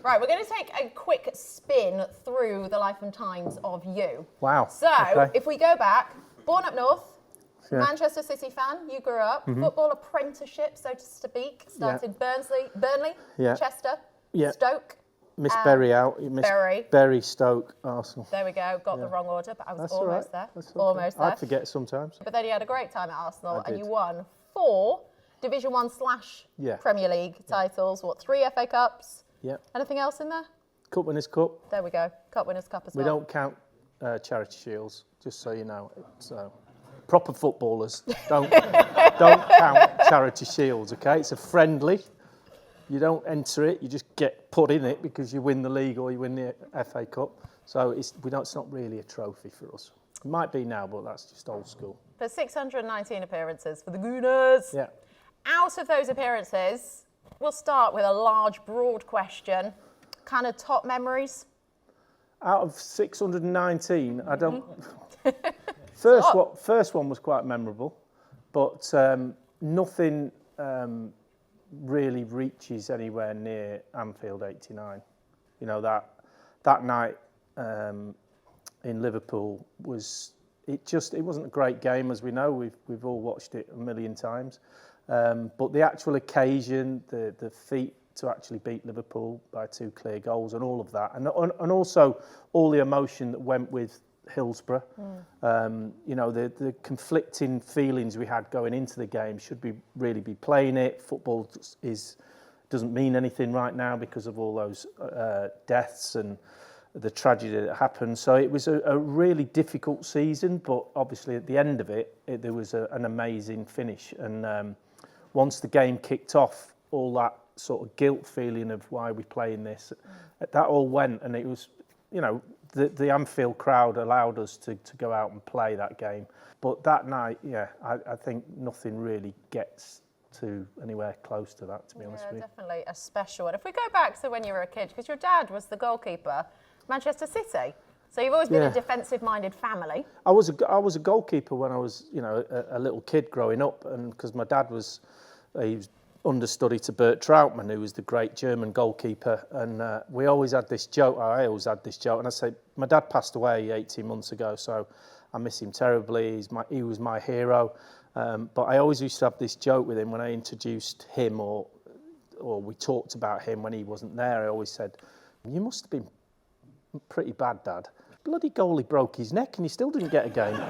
Right, we're going to take a quick spin through the life and times of you. Wow. So, okay. if we go back, born up north, Yeah. Manchester City fan, you grew up, football apprenticeship, so to speak, started Burnley, Yeah. Chester, Yeah. Stoke. Miss Berry out. You missed Berry, Stoke, Arsenal. There we go, got the wrong order, but I was That's almost all right. there. That's okay. Almost there. I forget sometimes. But then you had a great time at Arsenal I and did. you won 4 Division 1 Yeah. Premier League titles, 3 FA Cups. Yeah. Anything else in there? Cup Winners' Cup. There we go, Cup Winners' Cup as well. We don't count Charity Shields, just so you know. So proper footballers don't count Charity Shields. Okay, it's a friendly. You don't enter it. You just get put in it because you win the league or you win the FA Cup. So it's not really a trophy for us. It might be now, but that's just old school. But 619 appearances for the Gooners. Yeah. Out of those appearances, we'll start with a large, broad question. Kind of top memories? Out of 619, I don't. First one was quite memorable, but nothing really reaches anywhere near Anfield '89. You know, that night in Liverpool it wasn't a great game, as we know. We've all watched it a million times, but the actual occasion, the feat to actually beat Liverpool by 2 clear goals and all of that, and also all the emotion that went with Hillsborough. You know, the conflicting feelings we had going into the game. Should we really be playing it? Football doesn't mean anything right now because of all those deaths and the tragedy that happened. So it was a really difficult season, but obviously at the end of it there was an amazing finish. And once the game kicked off, all that sort of guilt feeling of why we playing this, that all went, and it was, you know, the Anfield crowd allowed us to go out and play that game. But that night, I think nothing really gets to anywhere close to that, to be honest with you. Definitely a special one. If we go back to when you were a kid, because your dad was the goalkeeper, Manchester City. So you've always been a defensive-minded family. I was a goalkeeper when I was, you know, a little kid growing up, and because my dad was understudy to Bert Trautmann, who was the great German goalkeeper, and we always had this joke. I always had this joke, and I say, my dad passed away 18 months ago, so I miss him terribly. He was my hero, but I always used to have this joke with him when I introduced him or we talked about him when he wasn't there. I always said, "You must have been pretty bad, Dad. Bloody goalie broke his neck and he still didn't get a game."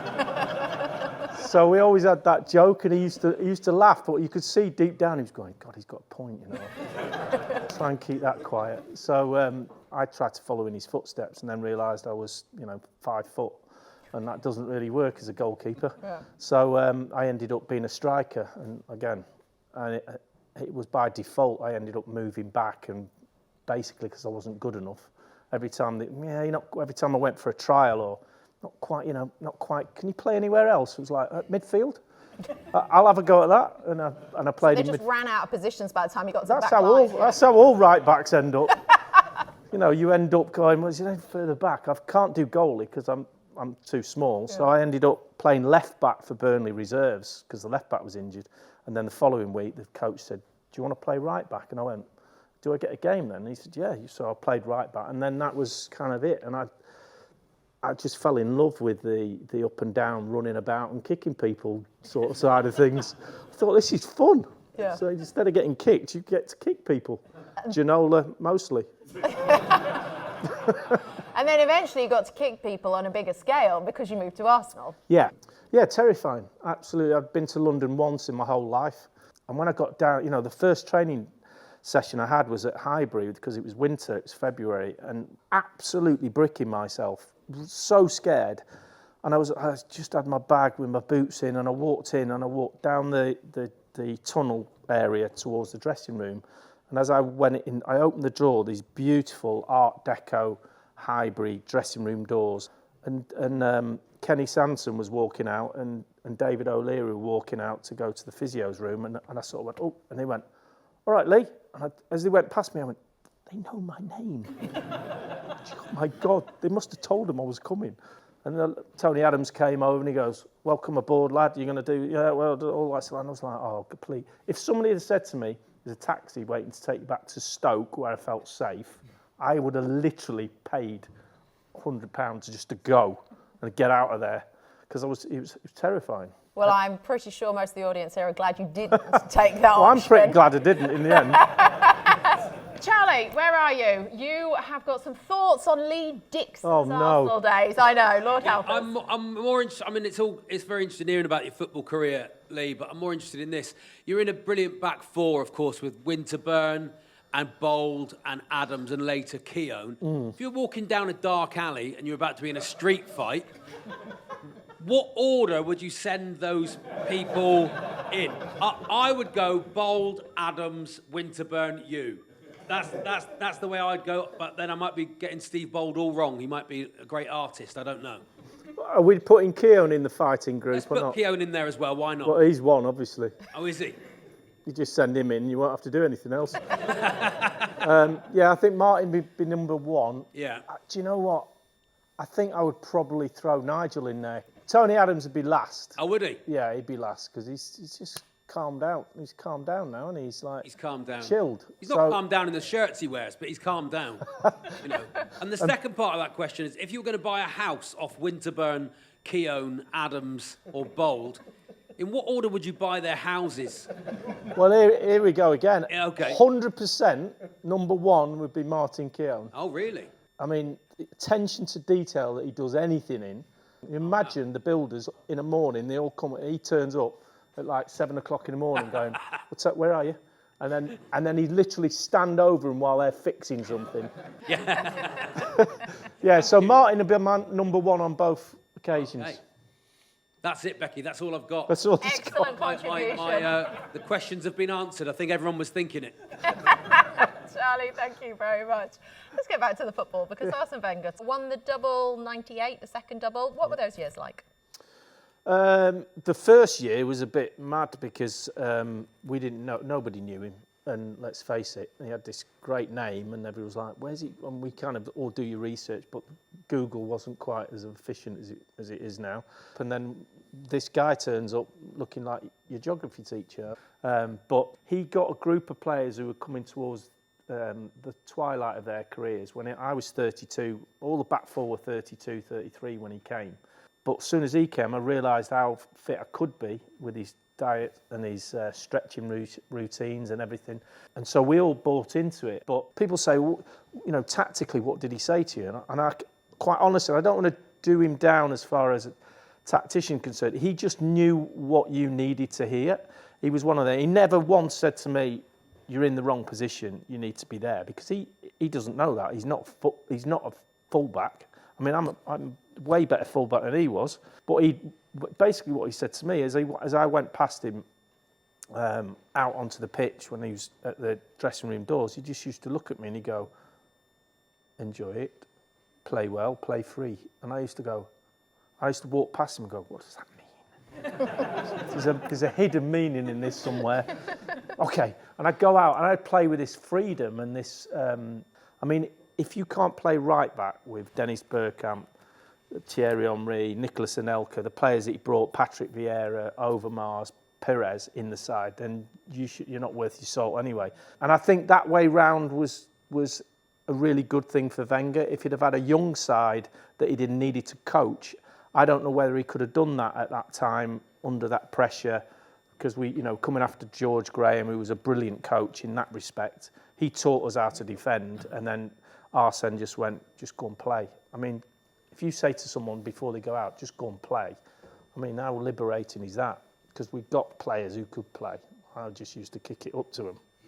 So we always had that joke, and he used to laugh, but you could see deep down he was going, "God, he's got a point, you know." Try and keep that quiet. So I tried to follow in his footsteps, and then realised I was, you know, 5 foot, and that doesn't really work as a goalkeeper. Yeah. So I ended up being a striker, and again, it was by default. I ended up moving back, and basically because I wasn't good enough. Every time I went for a trial or not quite. Can you play anywhere else? It was like midfield. I'll have a go at that, and I played. So they just ran out of positions by the time you got to the back line. That's how all right backs end up. You know, you end up going, well, further back. I can't do goalie because I'm too small. Yeah. So I ended up playing left back for Burnley reserves because the left back was injured. And then the following week, the coach said, "Do you want to play right back?" And I went, "Do I get a game then?" And he said, "Yeah." So I played right back, and then that was kind of it. And I just fell in love with the up and down, running about and kicking people sort of side of things. I thought, this is fun. Yeah. So instead of getting kicked, you get to kick people. Ginola mostly. And then eventually you got to kick people on a bigger scale because you moved to Arsenal. Yeah, terrifying. Absolutely. I've been to London once in my whole life. And when I got down, you know, the first training session I had was at Highbury because it was winter, it was February, and absolutely bricking myself. So scared. And I just had my bag with my boots in, and I walked down the tunnel area towards the dressing room. And as I went in, I opened the door, these beautiful Art Deco Highbury dressing room doors. And Kenny Sanson was walking out, and David O'Leary were walking out to go to the physio's room. And I sort of went, "Oh," and they went, "All right, Lee." And as they went past me, I went, "They know my name." Oh my God, they must have told them I was coming. And then Tony Adams came over and he goes, "Welcome aboard, lad. You're going to do, yeah, well, all that stuff." And I was like, oh, complete. If somebody had said to me, "There's a taxi waiting to take you back to Stoke," where I felt safe, I would have literally paid £100 just to go and get out of there because it was terrifying. Well, I'm pretty sure most of the audience here are glad you didn't take that Well, option. I'm pretty glad I didn't in the end. Charlie, where are you? You have got some thoughts on Lee Dixon's Oh, Arsenal days. I know, Lord help us. I'm more interested. I mean, it's very interesting hearing about your football career, Lee. But I'm more interested in this. You're in a brilliant back four, of course, with Winterburn and Bold and Adams and later Keown. If you're walking down a dark alley and you're about to be in a street fight, what order would you send those people in? I would go Bold, Adams, Winterburn, you. That's the way I'd go. But then I might be getting Steve Bold all wrong. He might be a great artist. I don't know. Are we putting Keown in the fighting group Let's or put not? Keown in there as well. Why not? Well, he's one, obviously. Oh, is he? You just send him in, you won't have to do anything else. Yeah, I think Martin would be number one. Yeah. Do you know what? I think I would probably throw Nigel in there. Tony Adams would be last. Oh, would he? Yeah, he'd be last because he's just calmed down. He's calmed down now, and he's like He's calmed down. chilled. He's not calmed down in the shirts he wears, but he's calmed down. And the second part of that question is, if you were going to buy a house off Winterburn, Keown, Adams, or Bold, in what order would you buy their houses? Well, here we go again. Yeah, okay. 100% number one would be Martin Keown. Oh, really? I mean, the attention to detail that he does anything in. You imagine the builders in the morning, they all come, he turns up at like 7 o'clock in the morning going, what's up, where are you? And then he literally stand over them while they're fixing something. Yeah. Yeah, so Martin would be my number one on both occasions. Okay. That's it, Becky. That's all I've got. That's all he's Excellent got. contribution. The questions have been answered. I think everyone was thinking it. Charlie, thank you very much. Let's get back to the football because Arsene Wenger won the double 98, the second double. What were those years like? The first year was a bit mad because we didn't know, nobody knew him. And let's face it, he had this great name and everyone was like, where's he? And we kind of all do your research, but Google wasn't quite as efficient as it is now. And then this guy turns up looking like your geography teacher. But he got a group of players who were coming towards the twilight of their careers. When I was 32, all the back four were 32, 33 when he came. But as soon as he came, I realised how fit I could be with his diet and his stretching routines and everything. And so we all bought into it. But people say, well, you know, tactically, what did he say to you? And I quite honestly, I don't want to do him down as far as a tactician concerned. He just knew what you needed to hear. He was one of them. He never once said to me, you're in the wrong position, you need to be there. Because he doesn't know that. He's not a fullback. I mean, I'm way better fullback than he was. But basically what he said to me is, as I went past him out onto the pitch when he was at the dressing room doors, he just used to look at me and he'd go, enjoy it, play well, play free. And I used to walk past him and go, what does that mean? There's a hidden meaning in this somewhere. Okay, and I'd go out and I'd play with this freedom and this, I mean, if you can't play right back with Dennis Bergkamp, Thierry Henry, Nicolas Anelka, the players that he brought, Patrick Vieira, Overmars, Perez in the side, then you're not worth your salt anyway. And I think that way round was a really good thing for Wenger. If he'd have had a young side that he didn't needed to coach, I don't know whether he could have done that at that time under that pressure, because coming after George Graham, who was a brilliant coach in that respect, he taught us how to defend, and then Arsene just went, just go and play. I mean, if you say to someone before they go out, just go and play, I mean, how liberating is that? Because we've got players who could play. I just used to kick it up to them.